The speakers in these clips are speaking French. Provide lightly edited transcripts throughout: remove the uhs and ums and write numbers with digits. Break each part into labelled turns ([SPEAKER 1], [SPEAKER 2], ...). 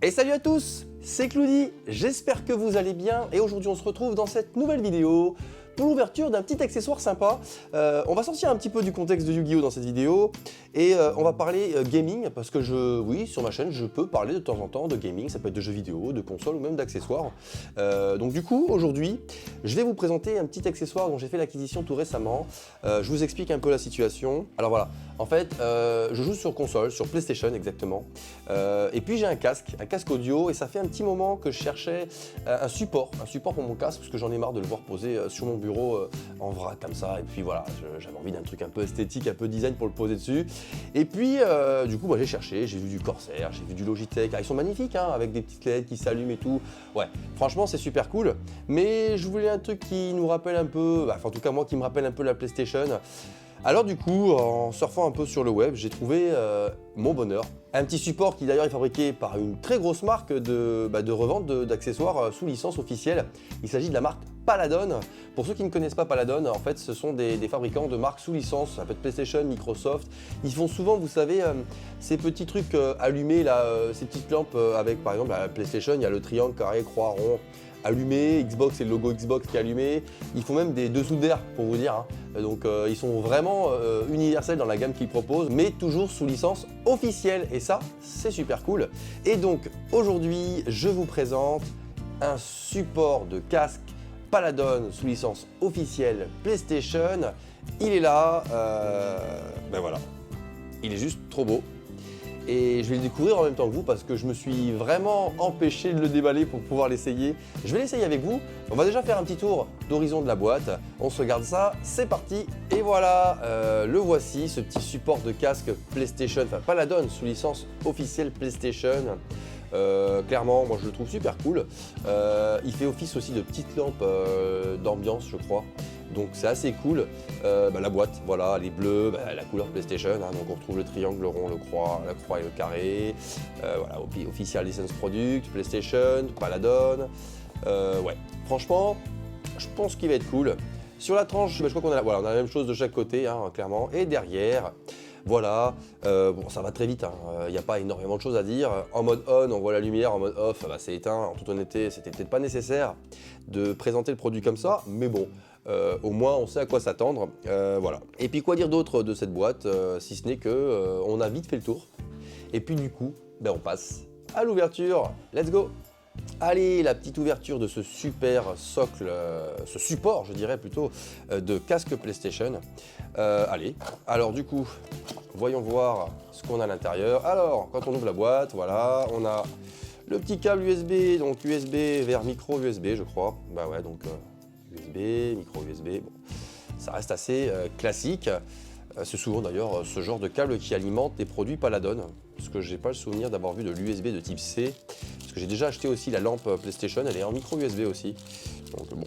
[SPEAKER 1] Et salut à tous, c'est Cloudy, j'espère que vous allez bien et aujourd'hui on se retrouve dans cette nouvelle vidéo pour l'ouverture d'un petit accessoire sympa. On va sortir un petit peu du contexte de Yu-Gi-Oh dans cette vidéo et on va parler gaming parce que oui, sur ma chaîne je peux parler de temps en temps de gaming, ça peut être de jeux vidéo, de consoles ou même d'accessoires. Donc du coup aujourd'hui je vais vous présenter un petit accessoire dont j'ai fait l'acquisition tout récemment. Je vous explique un peu la situation. Alors voilà, en fait je joue sur console, sur PlayStation exactement. Et puis j'ai un casque audio et ça fait un petit moment que je cherchais un support pour mon casque parce que j'en ai marre de le voir poser sur mon bureau en vrac comme ça. Et puis voilà, j'avais envie d'un truc un peu esthétique, un peu design pour le poser dessus. Et puis du coup moi j'ai cherché, j'ai vu du Corsair, j'ai vu du Logitech. Ah, ils sont magnifiques hein, avec des petites LED qui s'allument et tout. Ouais, franchement c'est super cool. Mais je voulais un truc qui nous rappelle un peu, enfin en tout cas moi qui me rappelle un peu la PlayStation. Alors du coup, en surfant un peu sur le web, j'ai trouvé mon bonheur. Un petit support qui d'ailleurs est fabriqué par une très grosse marque de revente d'accessoires sous licence officielle. Il s'agit de la marque Paladon. Pour ceux qui ne connaissent pas Paladon, en fait ce sont des fabricants de marques sous licence, ça peut être PlayStation, Microsoft. Ils font souvent, vous savez, ces petits trucs allumés, là, ces petites lampes avec par exemple la PlayStation, il y a le triangle, carré, croix, rond. Allumé, Xbox et le logo Xbox qui est allumé. Ils font même des dessous d'air pour vous dire. Hein. Donc ils sont vraiment universels dans la gamme qu'ils proposent, mais toujours sous licence officielle. Et ça, c'est super cool. Et donc aujourd'hui, je vous présente un support de casque Paladon sous licence officielle PlayStation. Il est là, ben voilà. Il est juste trop beau. Et je vais le découvrir en même temps que vous parce que je me suis vraiment empêché de le déballer pour pouvoir l'essayer. Je vais l'essayer avec vous. On va déjà faire un petit tour d'horizon de la boîte. On se regarde ça, c'est parti. Et voilà, le voici, ce petit support de casque PlayStation, enfin Paladon sous licence officielle PlayStation. Clairement, moi je le trouve super cool. Il fait office aussi de petite lampe d'ambiance, je crois. Donc c'est assez cool. La boîte, voilà, elle est bleue, la couleur PlayStation. Hein, donc on retrouve le triangle, le rond, la croix et le carré. Voilà, official license product, PlayStation, Paladon. Ouais, franchement, je pense qu'il va être cool. Sur la tranche, je crois qu'on a, voilà, on a la même chose de chaque côté, hein, clairement. Et derrière, voilà, bon ça va très vite, il n'y a pas énormément de choses à dire. En mode on, on voit la lumière, en mode off, c'est éteint. En toute honnêteté, c'était peut-être pas nécessaire de présenter le produit comme ça, mais bon, au moins on sait à quoi s'attendre. Voilà. Et puis quoi dire d'autre de cette boîte, si ce n'est que on a vite fait le tour. Et puis du coup, on passe à l'ouverture. Let's go! Allez, la petite ouverture de ce super socle, ce support je dirais plutôt, de casque PlayStation. Allez, alors du coup, voyons voir ce qu'on a à l'intérieur. Alors, quand on ouvre la boîte, voilà, on a le petit câble USB, donc USB vers micro USB je crois. Bah ouais, donc USB, micro USB, bon, ça reste assez classique. C'est souvent d'ailleurs ce genre de câble qui alimente des produits Paladon, parce que j'ai pas le souvenir d'avoir vu de l'USB de type C, parce que j'ai déjà acheté aussi la lampe PlayStation, elle est en micro USB aussi, donc bon,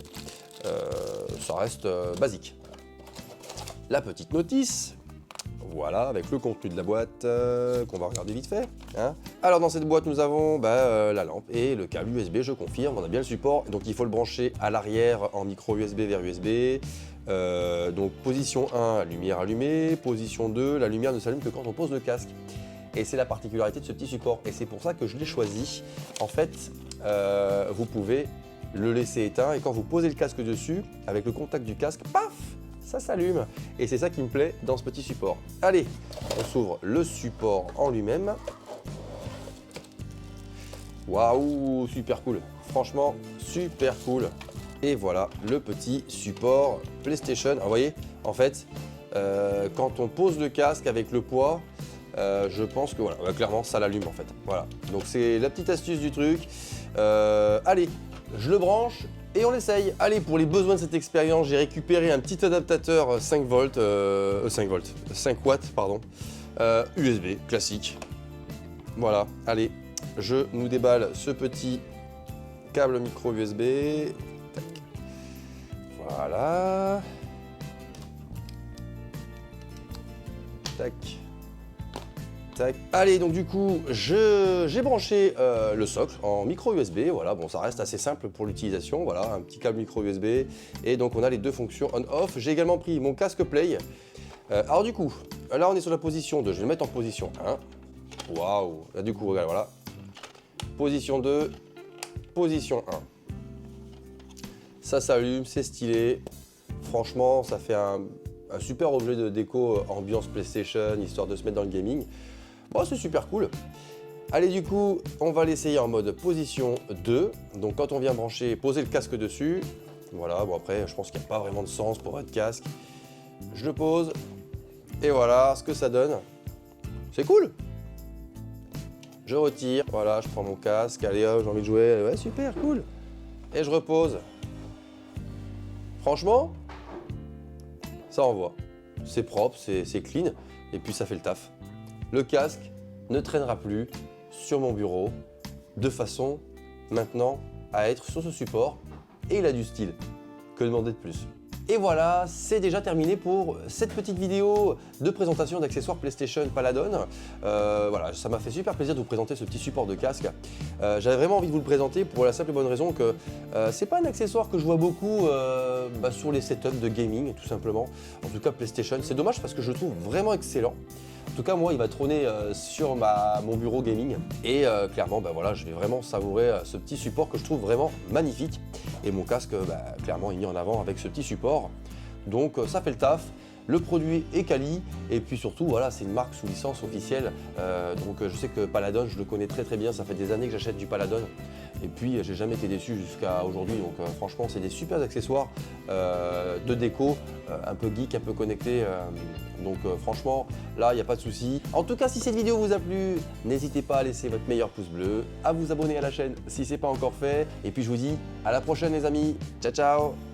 [SPEAKER 1] ça reste basique. La petite notice, voilà, avec le contenu de la boîte qu'on va regarder vite fait. Hein. Alors dans cette boîte nous avons la lampe et le câble USB, je confirme, on a bien le support, donc il faut le brancher à l'arrière en micro USB vers USB. Donc position 1, lumière allumée, position 2, la lumière ne s'allume que quand on pose le casque. Et c'est la particularité de ce petit support et c'est pour ça que je l'ai choisi. En fait, vous pouvez le laisser éteint et quand vous posez le casque dessus, avec le contact du casque, paf, ça s'allume. Et c'est ça qui me plaît dans ce petit support. Allez, on s'ouvre le support en lui-même. Waouh, super cool. Franchement, super cool. Et voilà le petit support PlayStation. Alors, vous voyez, en fait, quand on pose le casque avec le poids, je pense que voilà, clairement ça l'allume en fait. Voilà, donc c'est la petite astuce du truc. Allez, je le branche et on l'essaye. Allez, pour les besoins de cette expérience, j'ai récupéré un petit adaptateur 5 watts, pardon, USB classique. Voilà, allez, je nous déballe ce petit câble micro USB. Voilà. Tac. Tac. Allez, donc du coup, j'ai branché le socle en micro USB. Voilà, bon, ça reste assez simple pour l'utilisation. Voilà, un petit câble micro USB. Et donc, on a les deux fonctions on-off. J'ai également pris mon casque Play. Alors du coup, là, on est sur la position 2. Je vais le mettre en position 1. Waouh. Là, du coup, regarde, voilà. position 2, position 1. Ça s'allume, c'est stylé. Franchement, ça fait un super objet de déco ambiance PlayStation, histoire de se mettre dans le gaming. Bon, c'est super cool. Allez, du coup, on va l'essayer en mode position 2. Donc quand on vient brancher, poser le casque dessus. Voilà, bon après, je pense qu'il n'y a pas vraiment de sens pour votre casque. Je le pose. Et voilà ce que ça donne. C'est cool. Je retire, voilà, je prends mon casque. Allez hop, j'ai envie de jouer. Ouais, super, cool. Et je repose. Franchement, ça envoie. C'est propre, c'est clean. Et puis ça fait le taf. Le casque ne traînera plus sur mon bureau de façon maintenant à être sur ce support. Et il a du style. Que demander de plus? Et voilà, c'est déjà terminé pour cette petite vidéo de présentation d'accessoires PlayStation Paladon. Voilà, ça m'a fait super plaisir de vous présenter ce petit support de casque. J'avais vraiment envie de vous le présenter pour la simple et bonne raison que c'est pas un accessoire que je vois beaucoup sur les setups de gaming, tout simplement. En tout cas, PlayStation, c'est dommage parce que je le trouve vraiment excellent. En tout cas, moi, il va trôner sur mon bureau gaming. Et clairement, voilà, je vais vraiment savourer ce petit support que je trouve vraiment magnifique. Et mon casque, clairement, il est mis en avant avec ce petit support. Donc, ça fait le taf. Le produit est quali. Et puis surtout, voilà, c'est une marque sous licence officielle. Donc, je sais que Paladon, je le connais très très bien. Ça fait des années que j'achète du Paladon. Et puis, j'ai jamais été déçu jusqu'à aujourd'hui. Donc, franchement, c'est des super accessoires de déco, un peu geek, un peu connecté. Donc franchement, là, il n'y a pas de souci. En tout cas, si cette vidéo vous a plu, n'hésitez pas à laisser votre meilleur pouce bleu, à vous abonner à la chaîne si ce n'est pas encore fait. Et puis je vous dis à la prochaine les amis. Ciao, ciao!